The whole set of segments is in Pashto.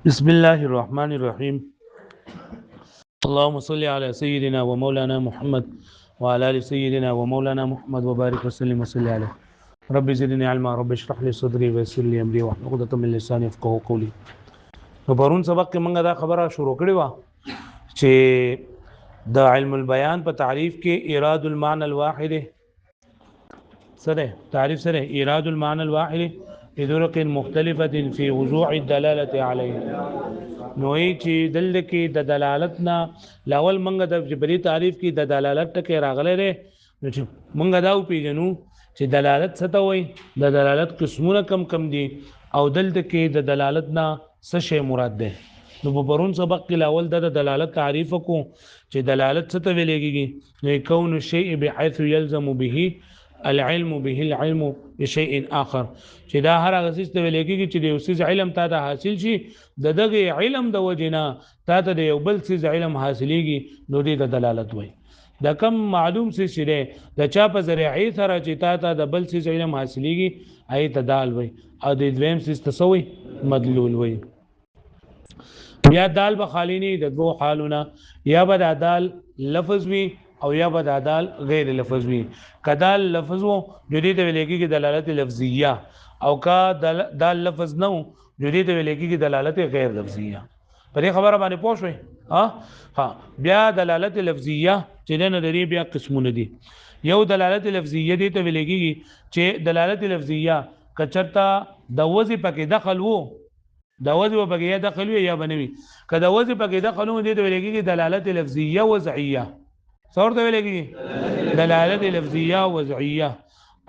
بسم الله الرحمن الرحيم. اللهم صل على سيدنا ومولانا محمد وعلى ال سيدنا ومولانا محمد وبارك وسلم وصل عليه. رب زدني علما، رب اشرح لي صدري ويسر لي امري واحلل عقدة من لساني يفقهوا قولي. نو پرون سبق کې موږ دا خبره شروع کړې و چې د علم البيان په تعریف کې ایراد المعنى الواحد سره تعریف سره ایراد المعنى الواحد بطرق مختلفة في وضوح الدلالة عليه. نو چې دلته کې د دلالت نه لاول منګه د جبري تعریف کې د دلالت ټکي راغلي دي. نو چې منګه دا پیژنو چې دلالت څه ته وایي، د دلالت قسمونه کم دي او دلته کې د دلالت نه څه شی مراد ده. نو په پرون سبق کې لاول د دلالت تعریف کو چې دلالت څه ته ویل کېږي. نو کون الشیء بحيث يلزم به العلم به العلم بشيء اخر، چې دا هر هغه څه ته ویل کېږي چې د یو څه علم ته حاصل شي، د دغه علم د وجنا ته د یو بل څه علم حاصلېږي، نو دې د دلالت وایي. د کم معلوم څه شری د چا په ذریعه سره چې ته د بل څه علم حاصلېږي ای ته دال وایي، او د دویم څه تسوي مدلول وایي. بیا دال به خالی نه د دوه حالونه، یا به د دال لفظ وي او یا به د دال غیر لفظ وي. کدال لفظ وو جدي ته ویل کېږي دلالت لفظیه، او کا دال لفظ نو جدي ته ویل کېږي دلالت غیر لفظیه. په دې خبره باندې پوه شئ. ها بیا دلالت لفظیه چې نه لري بیا قسمونه دي. یو دلالت لفظیه دي ته ویل کېږي چې دلالت لفظیه کچرتا د وځي پکې دخل وو، د وځي پکې یا دخل وي یا بنوي. که د وځي پکې دخل وو دي ته ویل کېږي دلالت لفظیه وضعیه. څور ته ویل کېږي دلالت لفظیه وضعیه.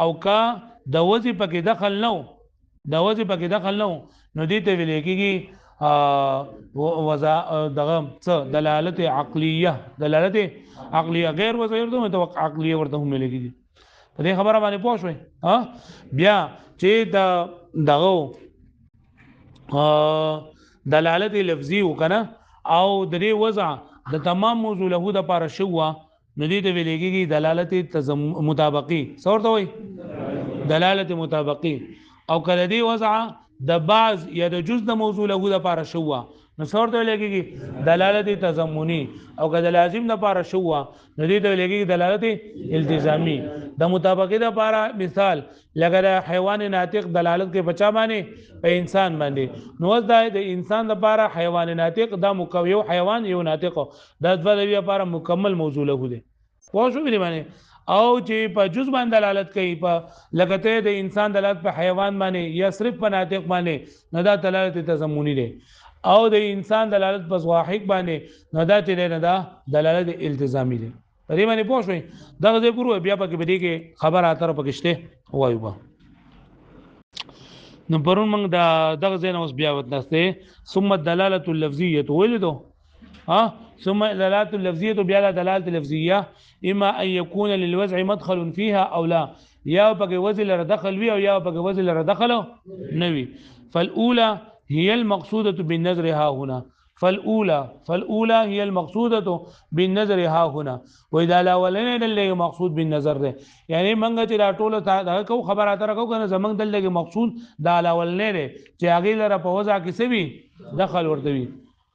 او کا د وځي پکې دخل نو، د وځي پکې دخل نو، نو دي ته ویل کېږي وضع دغه څه دلالت عقلیه. دلالت عقلیه غیر وضعیه ورته توقع عقلیه ورته هم ویل کېږي. په دې خبره باندې پوه شئ. بیا چې دغه دلالت لفظي وکنه او د دې وضع د تمام موضوع له د پاره شو، نو دې ته ویل کېږي دلالت مطابقي. څور ته وایي دلالت مطابقي. او کله دې وضع د بعض یا د جز د موضوع له د پاره شو، نو څور ته ویل کېږي دلالت تضمني. او که د لازم د پاره شو، نو دې ته ویل کېږي دلالت التزامي. د مطابقت د پاره مثال لکه د حیوان ناطق دلالت کې بچا باندې په انسان باندې، نو د انسان د پاره حیوان ناطق دا یو حیوان یو ناطق د دوه لپاره مکمل موضوع له دی. پوه شو باندې. او چې په جز باندې دلالت کوي، په لګته د انسان دلالت په حیوان باندې یا صرف په ناطق باندې، نه دا دلالت تضمني دی. او د انسان دلالت په واحد باندې، نه دا چې نه دا دلالت التزامي دی. په دې باندې پوه شئ. دغه ځای پورو بیا پکې بدی کې خبر اتر پکشته وایو با. نو پرون موږ دغه ځای نه اوس بیا وتنسته ثم الدلاله اللفظيه ولدو. ثم الدلاله اللفظيه بیا دلاله اللفظيه اما ان يكون للوضع مدخل فيها او لا، یا پکې وزن لره دخل وی او یا پکې وزن لره دخل نه وي. فالاولى هي المقصوده بالنظر ها هنا. فالاولى هي المقصوده بالنظر ها هنا. واذا لا ولنا دلته مقصود بالنظر ده، یعنی منګه چې دا ټوله دا کو خبره اتر کو کنه زمنګ دلته مقصود دا لا ولنه ده چې هغه لره په وضع کې سوي دخل ورته وي.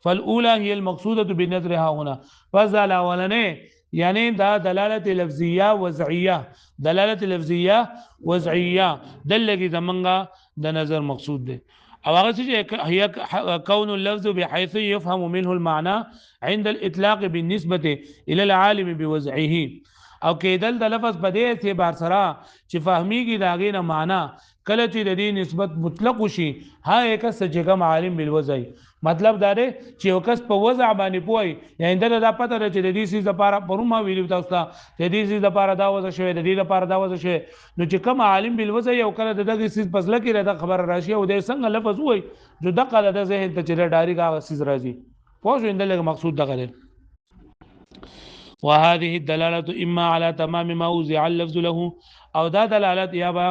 فالاولى هي المقصوده بالنظر ها هنا. فذا لا ولنه یعنی دا دلالت لفظیه وضعیه. دلالت لفظیه وضعیه دلته زمنګه د نظر مقصود ده. او هغه چې هي كون اللفظ بحيث يفهم منه المعنى عند الاطلاق بالنسبه الى العالم بوضعه. او کېدل د لفظ په دې اعتبار سره چې فهميږي داغې نه معنا کله چې د دې نسبت مطلق شي ها یک سجګم عالم بالوضع. مطلب دا دی چې یو کس په وضع باندې پوي، یعنی دا پته ده چې د دې سیز لپاره پروما ویلو تاسو ته د دې سیز لپاره دا وضع شوی، د دې لپاره دا وضع شوی. نو چې کوم عالم بالوضع یو کله دغه سیز پسله کې دا خبر راشي او د څنګه لفظ وای جو دغه د ذهن ته چې ډاری کا سیز راځي. پوه شو اندل مقصود دغه دی. وهذه الدلاله اما على تمام ما وضع اللفظ له، او دا دلالت یا با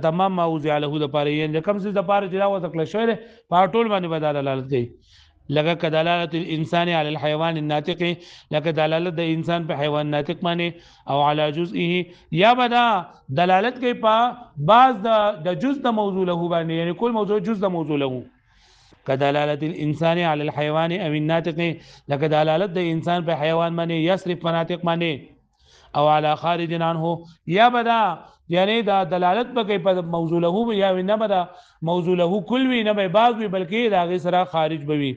تمام ما وضع له د پاره یې کوم څه د پاره چې دا وتکل شوی دی په ټول باندې به دلالت کوي. لکه کدلالت الانسان علی الحيوان الناطق، لکه دلالت د انسان په حیوان ناطق باندې، او علی جزئه، یا بدا دلالت کوي په بعض د جزء د موضوع له باندې، یعنی کل موضوع جزء د موضوع له. کدلالت الانسان علی الحيوان او الناطق لکه دلالت د انسان په حیوان باندې یصرف مناطق باندې او علی خارج عنه یا بدا یعنی دا دلالت په موضوع له یا نه بدا موضوع له کل وی نه به بعض وی بلکې دا غي سره خارج بوي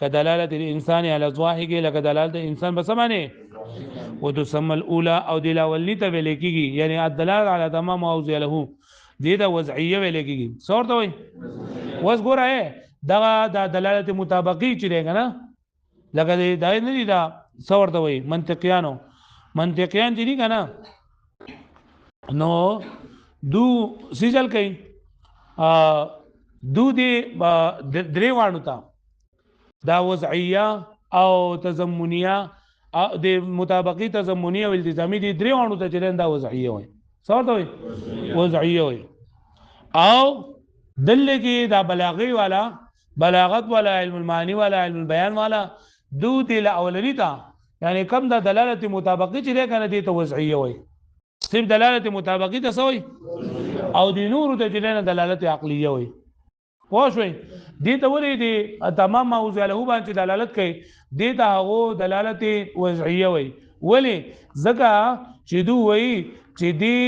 کدلالت الانسان علی الظاهر لکه دلالت انسان بس باندې وتسمى الاولى او د الاولنی ته ویل کیږي یعنی الدلاله علی تمام موضوع له دې دا وضعیه ویل کیږي څورته وي وس ګوره دا دلالت مطابقی چې دی کنه لکه دا نه دي دا څورته وي منطقيان چې دي کنه نو دو سجل کوي دو دې درې وانو ته دا وضعیه او تضمنیه د مطابقی تضمنیه او التزامی دي درې وانو ته چې دا وضعیه وي څورته وي وضعیه وي او دلته کې دا بلاغي والا بلاغت والا علم المعانی والا علم البیان والا دو دې الاولنی تا یعنی کم دا دلالت مطابقی چې ده کنه دې ته وضعیه وي صرف دلالت مطابقی ته سوی او د نور ته چې نه دلالت عقلیه وي پوښوي دې ته ولې دې تمام موضوع له باندې دلالت کوي دې ته هغه دلالت وضعیه وي ولې ځکه چې دوی وي چې دې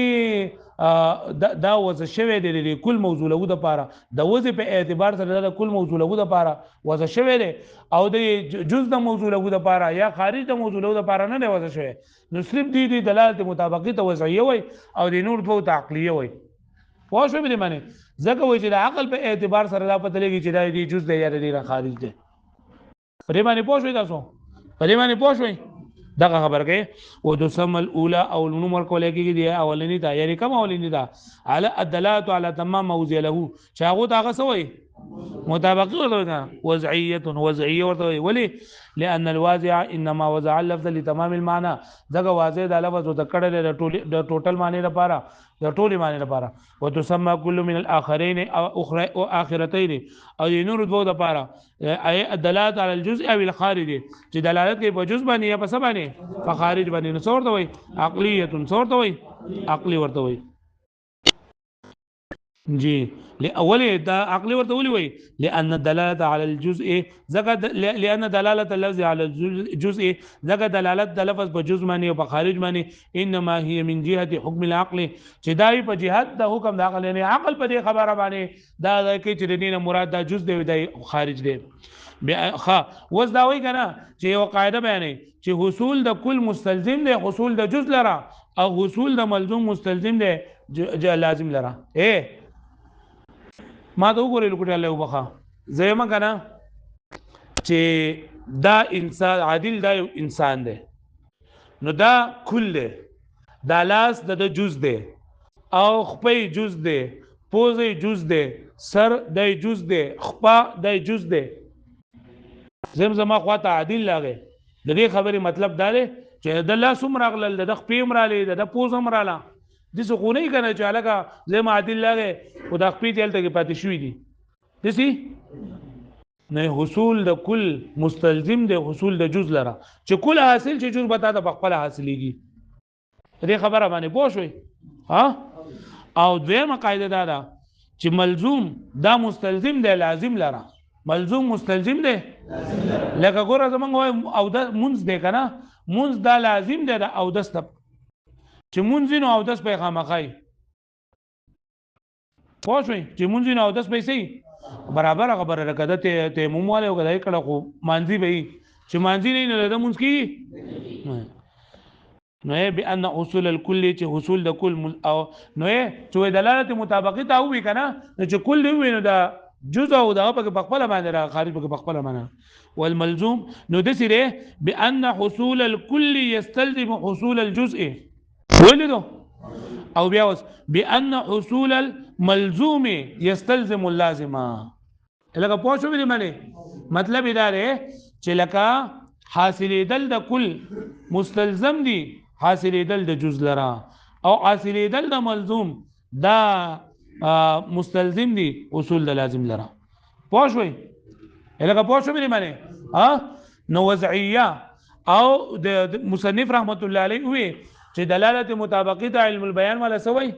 دا وځ شوی دی د کل موضوع له د پاره د وځ په اعتبار سره د کل موضوع له د پاره وځ شوی دی او د جز د موضوع له د پاره یا خارج د موضوع له د پاره نه وځ شوی نو صرف دې دلالت مطابقی ته وضعیه وي او د نور په تعقلیه وي پوه شو به معنی ځکه وایي چې د عقل په اعتبار سره دا پته لګي چې دا د جز دی یا د خارج دی پرې باندې پوه شو تاسو پرې باندې پوه شو دغه خبر کوي او د سم الاولى او نمبر کولای کېږي دی اولنی دا یعنی کوم اولنی دا على الدلاله على تمام موضوع له چاغو تاغه سوی مطابقت ورته وضعيه ورته ولي لان الواضع انما وضع اللفظ لتمام المعنى دغه واضح د لفظ د کړه د ټوټل معنی لپاره د ټولي معنی لپاره وتسمى كل من الاخرين او اخرى او اخرتين او نور دو د لپاره اي الدلاله على الجزء او الخارج چې دلالت کوي په جزء باندې یا په څه باندې په خارج باندې نو څورته وي عقليه څورته وي عقلي ورته وي جی لاول دا عقلي ورته ولي وي لان الدلاله على الجزء لان دلاله اللفظ على الجزء زګه دلالت د لفظ په جزء باندې او په خارج باندې انما هي من جهه حكم العقل چې دای په جهت د حکم د عقل نه عقل په دې خبره باندې دا کې چې دینه مراد د جزء دی د خارج دی خا وز دا وی کنه چې یو قاعده بیانې چې حصول د کل مستلزم دی حصول د جزء لره او حصول د ملزوم مستلزم دی لازم لره ما ته وګورې لکه الله وبخا زېما کنه چې دا انسان عادل دا یو انسان دی نو دا کل دی دا لاس د جز دی او خپې جز دی پوزې جز دی سر د جز دی خپا د جز دی زما خواته عادل لاغه د دې خبرې مطلب دا دی چې د لاس عمرغل د خپې عمراله د پوز عمراله د سکونه کنه چې علاقه زما عادل لاغه او د خپې تل ته پاتې شوې دي دسی نه حصول د کل مستلزم د حصول د جز لره چې کل حاصل چې جز بتا د خپل حاصلېږي دې خبره باندې پوه شوي ها او دویمه قاعده دا ده چې ملزوم دا مستلزم دی لازم لره ملزوم مستلزم دی لکه ګوره زمونږ او د منځ دی کنه منځ دا لازم دی او دست چې منځ نو او دست په خامخای پوه شوي چې منځ نو او دست پیسې برابر خبره رکده ته مومواله او کدای کړه خو مانځي به چې مانځي نه د منځ کی نو بان اصول الكل چې حصول د کل او نو چې دلالت مطابقت او وی کنه چې کل وی نو دا جزء او دا په خپل باندې را خارج په خپل باندې والملزوم نو د سره بان حصول الكل يستلزم حصول الجزء ولدو او بیا بان حصول الملزوم يستلزم اللازم لکه پوه شو دې معنی مطلب دا دی چې لکه حاصلېدل د کل مستلزم دي حاصلېدل د جز لرا او حاصلېدل د ملزوم دا مستلزم دي اصول د لازم لرا پوه شوي لکه پوه شو دې معنی نو وضعیه او د مصنف رحمت الله علیه وی چې دلالت مطابقت علم البیان ولا سوی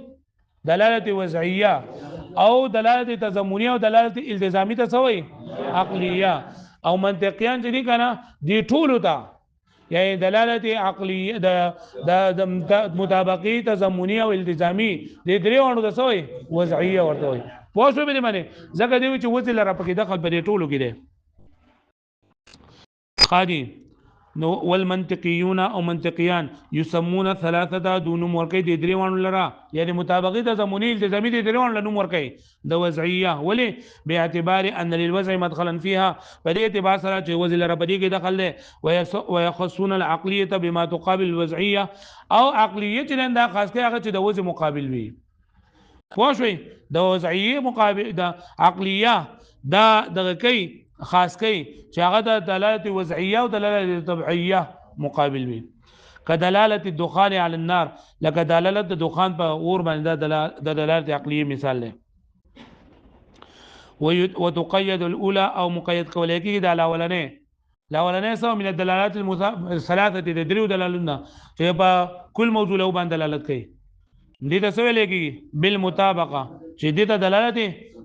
دلالت وضعیه او دلالت تضمنی او دلالت التزامی ته سوی عقلیه او منطقيان چې دي کنه دی ټولو ته یعنی دلالت عقلیه د مطابقی تضمنی او التزامی د درې وانو د سوی وضعیه ورته وي پوه شو به معنی ځکه دی چې وځي لره پکې دخل په دې ټولو کې دی خادي نو والمنطقيون او منطقيان يسمون ثلاثه دون مرکې د درې وانو لرا یعنی مطابقت تضمنی التزامی د درې وانو لنو مرکې د وضعیه ولی به اعتبار ان للوضع مدخلا فيها په دې اعتبار سره چې وضع لرا په دې کې دخل له ويخصون العقليه بما تقابل الوضعيه او عقلیه چې دا خاص کې هغه چې د وضع مقابل وي پوه شئ د وضعیه مقابل د عقلیه دا دغه کوي خاص کوي چې هغه د دلالت وضعیه او دلالت طبيعيه مقابل وي کدلالت الدخان على النار لکه دلالت د دخان په اور باندې د دلالت عقلیه مثال له وتقيد الاولى او مقيد کولای کی د الاولنې سو من الدلالات الثلاثه د درو دلالتونه چې په کل موضوع له باندې دلالت کوي دې ته څه ویل کېږي بالمطابقه چې دې ته دلالت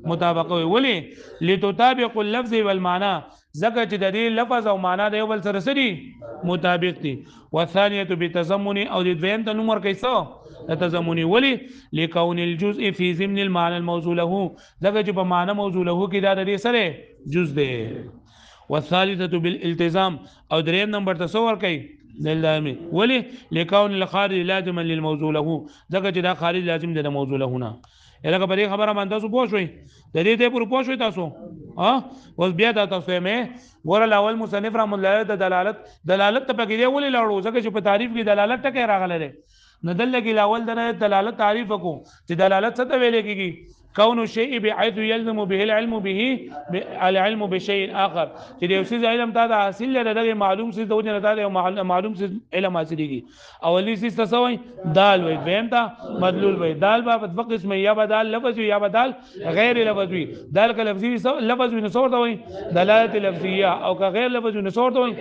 مطابقه ولی لتطابق اللفظ والمعنى ځکه چې د دې لفظ او معنا د یو بل سره سړي مطابق دي والثانيه بتضمن او د دویم ته نمبر کیسو تضمني ولی لكون الجزء في ضمن المعنى الموضوع له ځکه چې په معنا موضوع له کې دا د دې سره جزء دی والثالثه بالالتزام او دریم نمبر ته څو ور کوي لازمي ولی لكون الخارج لازما للموضوع له ځکه چې دا خارج لازم دی د موضوع له نه الګه په دې خبره باندې تاسو پوه شئ د دې ته پوره پوه شئ تاسو اوس بیا دا تاسو مې ور الاول مصنف رحم الله د دلالت ته پکې دی ولې لاړو ځکه چې په تعریف کې دلالت ټکي راغله ده ندل کې الاول د دلالت تعریف کو چې دلالت څه ته ویل کېږي كون الشيء بحيث يلزم به العلم به العلم بشيء اخر چې یو څه علم ته حاصل لري دغه معلوم څه د وجه نه دا معلوم څه علم حاصلېږي اولی څه تسوي دال وي دویم ته مدلول وي دال په دوه قسمه یا بدال لفظ یا بدال غیر لفظي دال ک لفظي لفظ وي نصور ته وي دلالت لفظيه او ک غیر لفظ وي نصور ته وي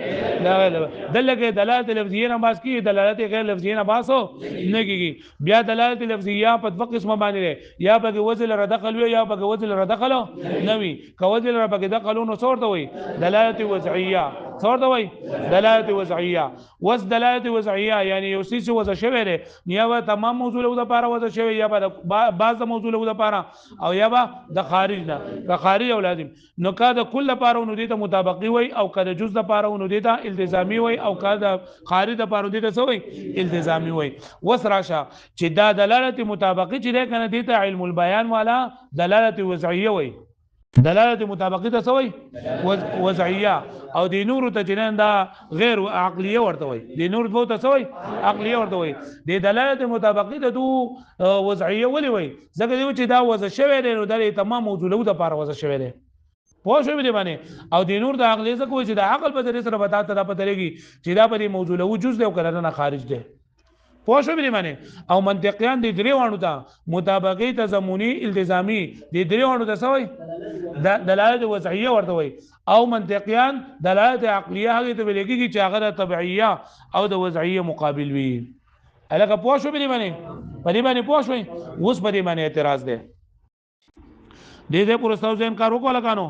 دا دلته دلالت لفظيه نه باس کی دلالت غیر لفظيه نه باسو نه کیږي بیا دلالت لفظيه په دوه قسمه باندې یا په وزن دخل وی یا په وزن را دخلو نوی کوزل را په دخلو نو څورته وي دلالت وضعيه څورته وي دلالت وضعيه وس دلالت وضعيه یعنی یو څه وضع شوی دی یا تمام موضوع له لپاره وضع شوی یا بعض موضوع له لپاره او یا د خارج نه که خارج او لازم نو کا د کل لپاره نو د مطابقي وي او که د جز لپاره نو د التزامي وي او که د خارج لپاره د څه وي التزامي وي وس راشه چې دا دلالت مطابقي چې ده کنه د علم البيان والا دلالت وضعيه وي دلالت مطابقت سوی وضعیه او د نور ته جنان دا غیر عقلیه ورته وي د نور ته سوی عقلیه ورته وي د دلالت مطابقت دو وضعیه ولي وي ځکه چې دا وضع شوی دی نو د تمام موضوع له لپاره وضع شوی دی پوه شو به باندې او د نور د عقلیه څخه کوی چې د عقل په ذریعہ سره بتاته دا پته لګي چې دا په موضوع له جز دی او کله نه خارج دی پوه شو به معنی او منطقيان د درې وانو ته مطابقي تضمني التزامي د درې وانو ته سوی د دلالت وضعيه ورته وي او منطقيان دلالت عقليه هغه ته ویل کېږي چې هغه طبيعيه او د وضعيه مقابل وي الګه پوه شو به معنی په دې باندې پوه شو اوس په دې باندې اعتراض ده دې پرستاو ځین کار وکړه کانو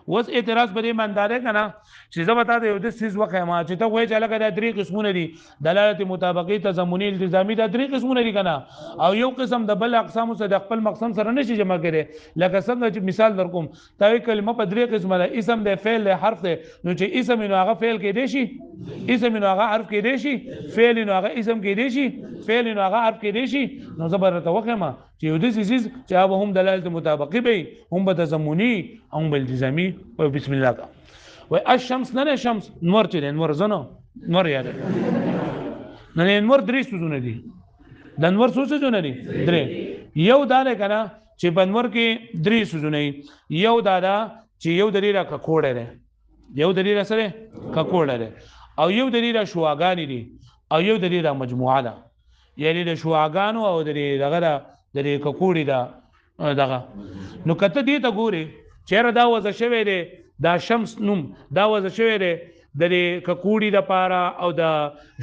وس اعتراض پرې منداره کنه چې زه وتا د یو د سیز وخه ما چې ته وایې چې لکه دا درې قسمونه دي دلالت مطابقي تضمني التزامي دا درې قسمونه دي کنه او یو قسم د بل اقسام سره د خپل مقسم سره نشي جمع کړي لکه څنګه چې مثال درکوم تا یو کلمه په درې قسمه ده اسم د فعل له حرف ده نو چې اسم نو هغه فعل کې دی شي اسم نو هغه حرف کې دی شي فعل نو هغه اسم کې دی شي فعل نو هغه حرف کې دی شي نو زبرته وخه ما چې یو د سیز چې هغه هم دلالت مطابقي به هم به تضمني هم به التزامي او بسم الله کا و الشمس نه شمس نور چې نور زنو نور یاد نه نور درې سوزونه دي د نور سوزونه دي درې یو دا نه کنه چې بنور کې درې سوزونه یو دا چې یو درې را ککوړه ده یو درې را سره ککوړه ده او یو درې را شواګانی دي او یو درې را مجموعه ده یعنی د شواګانو او درې دغه ککوړی دغه نو کته دې ته ګوري چیرې دا وځ شوی دی دا شمس نوم دا وځ شوی دی د ککوړی د پاره او د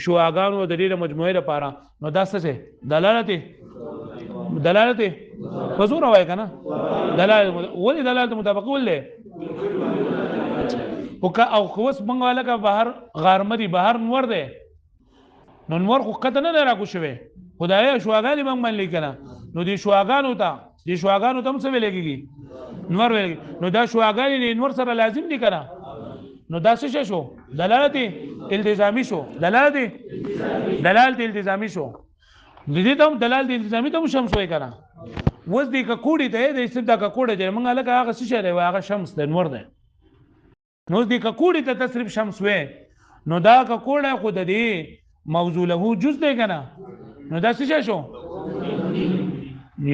شواګانو د دې مجموعه د پاره نو دا څه دلالت دلالت فزور وای کنه دلالت ولې دلالت مطابق ولې او خوس منګ والا کا بهر غارمدي بهر نور ده نو نور خو کته نه راکو شوی خدای شواګانی موږ من لیکنه نو دي شواګانو ته هم څه ویل کېږي نور ویل نو دا شواګانی نور سره لازم دي کنه نو دا څه شو دلالت التزامي شو دلالت التزامي شو د دې ته دلالت التزامي ته شمس وای کنه وز دې ککوړی ته د اسم دا ککوړی چې موږ لکه هغه څه شری وای هغه شمس د نور ده نو دې ککوړی ته تصریف شمس وای نو دا ککوړه خود دې موضوع له جز ده کنه نو دا څه شو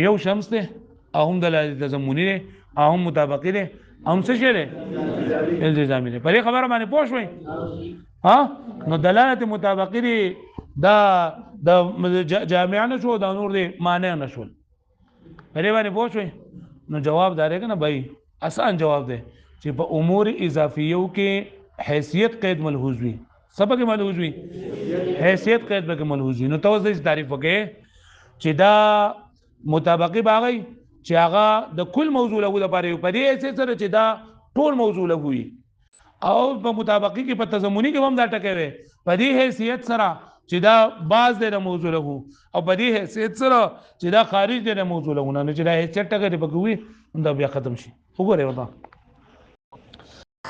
یو شمس ده هم دلالت تضمنی ده هم مطابقی ده هم څه شری التزامي ده پرې خبره باندې پوه شوي ها نو دلالت مطابقی ده دا جامع نشو دا نور دی مانع نشول پرې باندې پوه شوي نو جواب دار کنه بھائی آسان جواب دی چې په امور اضافیو کې حیثیت قید ملحوظ وي سبق ملحوظ وي حیثیت قید به ملحوظ وي نو توځ تعریف وکړي چې دا مطابقي باغی چې هغه د کل موضوع له لپاره په دې اساس سره چې دا ټول موضوع له وي او په مطابقي کې په تضمنی کې هم دا ټکي وي په دې حیثیت سره چې دا باز د موضوع له او په دې حیثیت سره چې دا خارج د موضوع له نه چې دا حیثیت ټکي په کوي دا بیا ختم شي وګوره وتا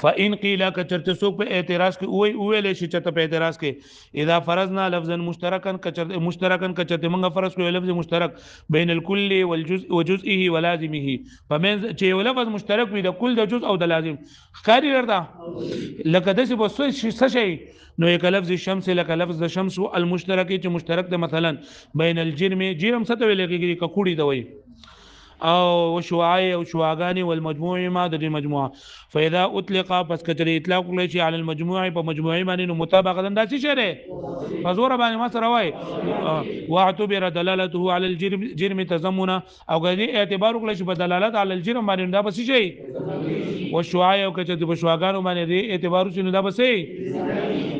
فإن قيل كچرته سوق په اعتراض کې ویل شي چې ته په اعتراض کې اذا فرضنا لفظا مشتركا کچرته موږ فرض کوو لفظ مشترک بین الكل والجزء وجزئه ولازمه فمن چې یو لفظ مشترک وي د کل د جزء او د لازم ښکاری ورته لکه د څه شي نو یک لفظ شمس لکه لفظ د شمس المشترک چې مشترک ده مثلا بین الجرم جرم څه ته ویل کېږي ککوړی دوی او شواعي او شواغاني والمجموع ما د مجموعه فاذا اطلق پس کتل اطلاق کړی شي على المجموع په مجموعي باندې نو مطابقه انداسي شره فزور باندې ما سره وای واعتبر دلالته على الجرم تضمنا او غدي اعتبار کړی شي په دلالت على الجرم باندې دا بس شي والشواعي او کته په شواغانو باندې اعتبار شي نو دا بس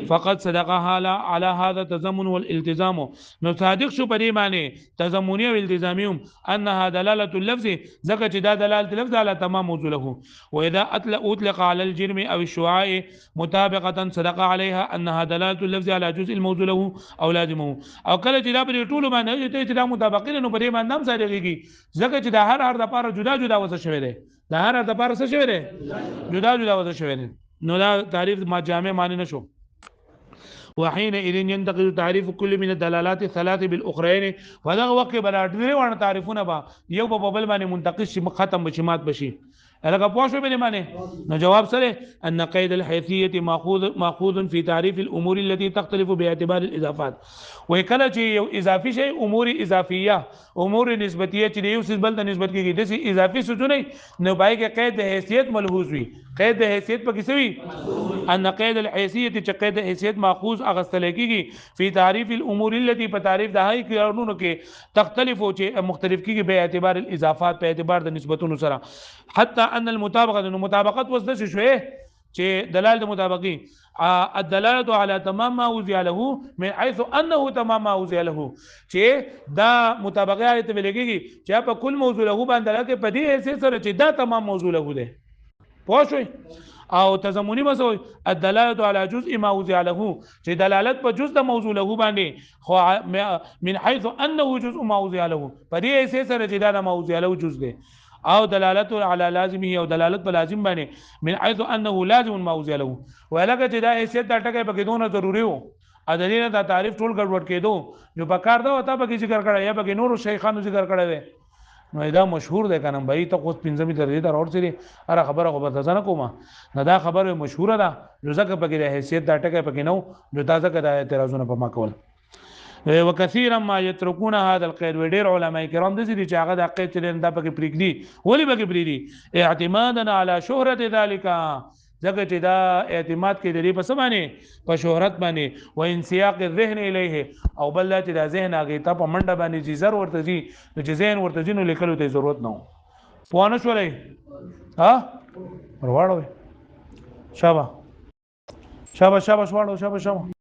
فقط صدقها على هذا التضمن والالتزام نو صادق شو پرې معنی تضمني او التزامي انها دلاله اللفظ ذکر چې دا دلاله اللفظ على تمام موضوع له واذا اطلق على الجرم او الشعاع مطابقه صدق عليها انها دلاله اللفظ على جزء الموضوع له او لازمه او کله چې دا په ټولو باندې ته دا مطابقین نو په دې باندې هم صادقيږي ذکر چې دا هر لپاره جدا جدا وځ شوی دی دا هر لپاره څه شوی دی جدا وځ شوی دی نو دا تعریف ما جامع معنی نشو وحينئذ ينتقد تعريف كل من الدلالات الثلاث بالاخرين فدغه وقت بل ډېر ونه تعریفونه با یو په بل باندې منتقد شي ختم بشي مات بشي لکه پوښتنه به معنی نو جواب سره ان قيد الحيثيه ماخوذ في تعريف الامور التي تختلف باعتبار الاضافات وکله چې یو اضافي شي امور اضافيه امور نسبتيه چې یو څه بل ته نسبت کیږي د اضافي سوزونه نو پای کې قید د حیثیت ملحوظ وي قید د حیثیت په کیسه وي ان قید الحیثیه چې قید د حیثیت ماخوذ اغستل کیږي په تعریف الامور التي په تعریف د هاي قانونو کې تختلف او چې مختلف کیږي به اعتبار الاضافات په اعتبار د نسبتونو سره حتى ان المطابقه مطابقت وسد شوه چې دلالت مطابقي الدلاله على تمام ما وضع له من حيث انه تمام ما وضع له چې دا مطابقه ایت ویلګي چې په کل موضوع له باندې لکه په دې حیثیت سره چې دا تمام موضوع له ده پوښوي او تضمنی مسو الدلاله على جزء ما وضع له چې دلالت په جزء د موضوع له باندې خو من حيث انه جزء ما وضع له په دې حیثیت سره چې دا موضوع له جزء ده او دلالت على لازمه او دلالت په لازم باندې من حيث انه لازم ما وضع له ولکه چې دا حیثیت دا ټکي په کې دونه ضروري وو ادرینه دا تعریف ټول ګډوډ کېدو جو په کار دا وتا په کې ذکر کړه یا په کې نور شیخانو ذکر کړه نو دا مشهور ده کنه بھائی ته خو 15 درجه تر اور سری اره خبره خو به ځنه کومه نه دا خبره مشهوره ده جو ځکه په کې حیثیت دا ټکي په کې نو جو تازه کړه اعتراضونه په ما کول وکثیرا ما یترکون هذا القید وډیر علماء کرام د دې چې هغه د قید چلن دا پکې پریږدي ولی پکې پریږدي اعتمادا علی شهرت ذالک ځکه چې دا اعتماد کې د دې په سمانه په شهرت باندې و انسیاق الذهن الیه او بل چې دا ذهن هغه ته په منډه باندې چې زر ورته دي چې ذهن ورته جنو لیکلو ته ضرورت نه پوانه شولې ها ورواړو شابه واړو شابه